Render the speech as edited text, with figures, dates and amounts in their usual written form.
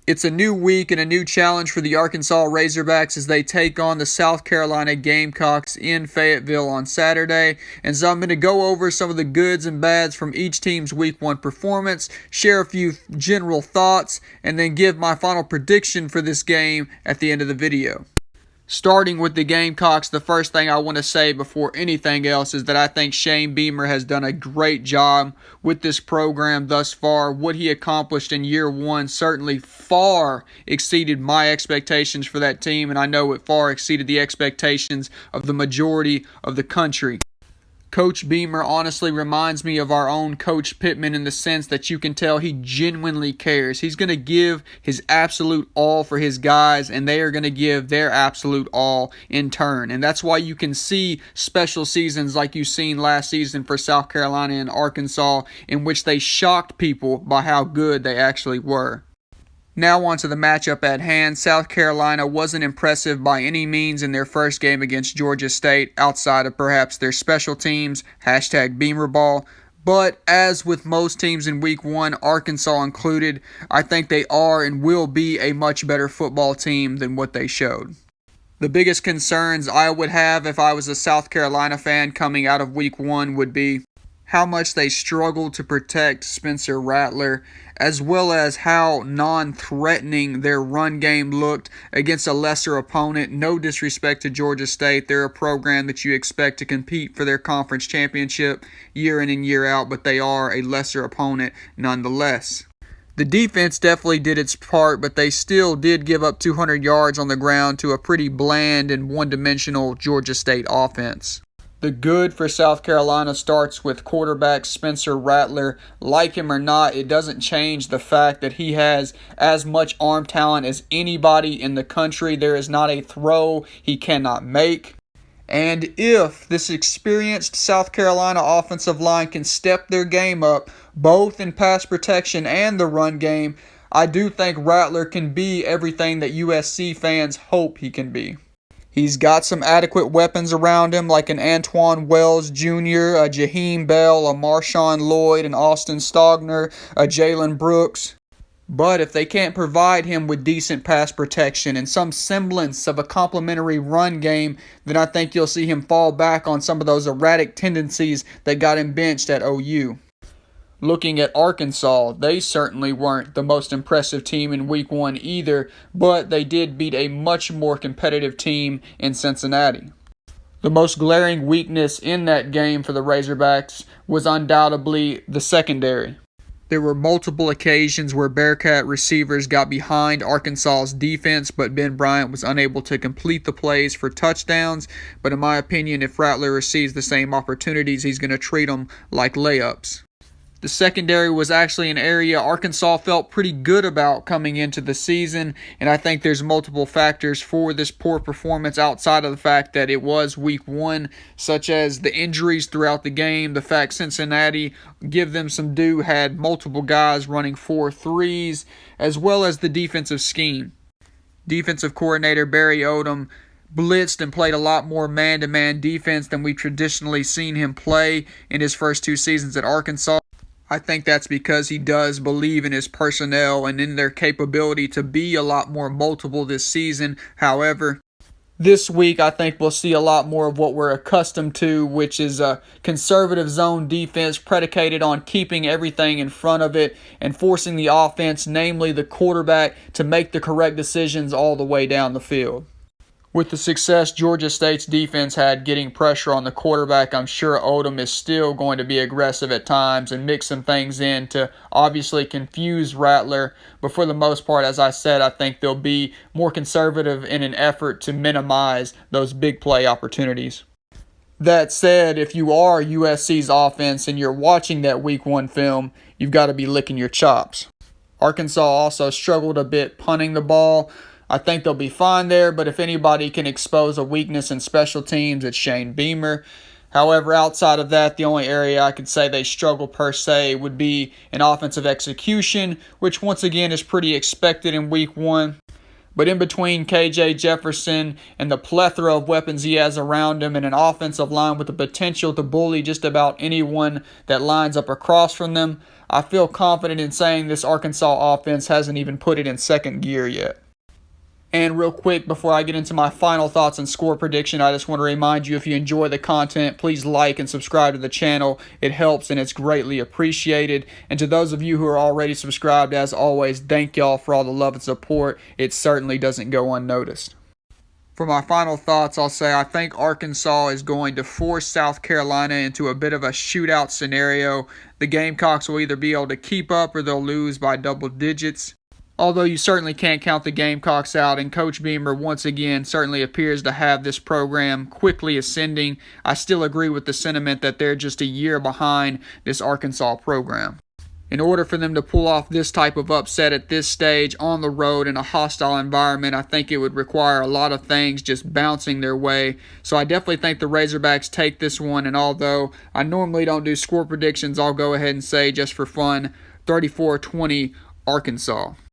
It's a new week and a new challenge for the Arkansas Razorbacks as they take on the South Carolina Gamecocks in Fayetteville on Saturday. And so I'm going to go over some of the goods and bads from each team's Week 1 performance, share a few general thoughts, and then give my final prediction for this game at the end of the video. Starting with the Gamecocks, the first thing I want to say before anything else is that I think Shane Beamer has done a great job with this program thus far. What he accomplished in year one certainly far exceeded my expectations for that team, and I know it far exceeded the expectations of the majority of the country. Coach Beamer honestly reminds me of our own Coach Pittman in the sense that you can tell he genuinely cares. He's going to give his absolute all for his guys, and they are going to give their absolute all in turn. And that's why you can see special seasons like you've seen last season for South Carolina and Arkansas, in which they shocked people by how good they actually were. Now on to the matchup at hand. South Carolina wasn't impressive by any means in their first game against Georgia State, outside of perhaps their special teams, #BeamerBall. But as with most teams in Week 1, Arkansas included, I think they are and will be a much better football team than what they showed. The biggest concerns I would have if I was a South Carolina fan coming out of Week 1 would be how much they struggled to protect Spencer Rattler, as well as how non-threatening their run game looked against a lesser opponent. No disrespect to Georgia State. They're a program that you expect to compete for their conference championship year in and year out, but they are a lesser opponent nonetheless. The defense definitely did its part, but they still did give up 200 yards on the ground to a pretty bland and one-dimensional Georgia State offense. The good for South Carolina starts with quarterback Spencer Rattler. Like him or not, it doesn't change the fact that he has as much arm talent as anybody in the country. There is not a throw he cannot make. And if this experienced South Carolina offensive line can step their game up, both in pass protection and the run game, I do think Rattler can be everything that USC fans hope he can be. He's got some adequate weapons around him, like an Antoine Wells Jr., a Jaheim Bell, a Marshawn Lloyd, an Austin Stogner, a Jalen Brooks. But if they can't provide him with decent pass protection and some semblance of a complementary run game, then I think you'll see him fall back on some of those erratic tendencies that got him benched at OU. Looking at Arkansas, they certainly weren't the most impressive team in Week 1 either, but they did beat a much more competitive team in Cincinnati. The most glaring weakness in that game for the Razorbacks was undoubtedly the secondary. There were multiple occasions where Bearcat receivers got behind Arkansas's defense, but Ben Bryant was unable to complete the plays for touchdowns. But in my opinion, if Rattler receives the same opportunities, he's going to treat them like layups. The secondary was actually an area Arkansas felt pretty good about coming into the season, and I think there's multiple factors for this poor performance outside of the fact that it was Week 1, such as the injuries throughout the game, the fact Cincinnati, give them some due, had multiple guys running 4-3s, as well as the defensive scheme. Defensive coordinator Barry Odom blitzed and played a lot more man-to-man defense than we've traditionally seen him play in his first 2 seasons at Arkansas. I think that's because he does believe in his personnel and in their capability to be a lot more multiple this season. However, this week I think we'll see a lot more of what we're accustomed to, which is a conservative zone defense predicated on keeping everything in front of it and forcing the offense, namely the quarterback, to make the correct decisions all the way down the field. With the success Georgia State's defense had getting pressure on the quarterback, I'm sure Odom is still going to be aggressive at times and mix some things in to obviously confuse Rattler. But for the most part, as I said, I think they'll be more conservative in an effort to minimize those big play opportunities. That said, if you are USC's offense and you're watching that Week 1 film, you've got to be licking your chops. Arkansas also struggled a bit punting the ball. I think they'll be fine there, but if anybody can expose a weakness in special teams, it's Shane Beamer. However, outside of that, the only area I could say they struggle per se would be in offensive execution, which once again is pretty expected in Week 1. But in between KJ Jefferson and the plethora of weapons he has around him and an offensive line with the potential to bully just about anyone that lines up across from them, I feel confident in saying this Arkansas offense hasn't even put it in second gear yet. And real quick, before I get into my final thoughts and score prediction, I just want to remind you, if you enjoy the content, please like and subscribe to the channel. It helps and it's greatly appreciated. And to those of you who are already subscribed, as always, thank y'all for all the love and support. It certainly doesn't go unnoticed. For my final thoughts, I'll say I think Arkansas is going to force South Carolina into a bit of a shootout scenario. The Gamecocks will either be able to keep up or they'll lose by double digits. Although you certainly can't count the Gamecocks out, and Coach Beamer once again certainly appears to have this program quickly ascending, I still agree with the sentiment that they're just a year behind this Arkansas program. In order for them to pull off this type of upset at this stage on the road in a hostile environment, I think it would require a lot of things just bouncing their way. So I definitely think the Razorbacks take this one, and although I normally don't do score predictions, I'll go ahead and say, just for fun, 34-20 Arkansas.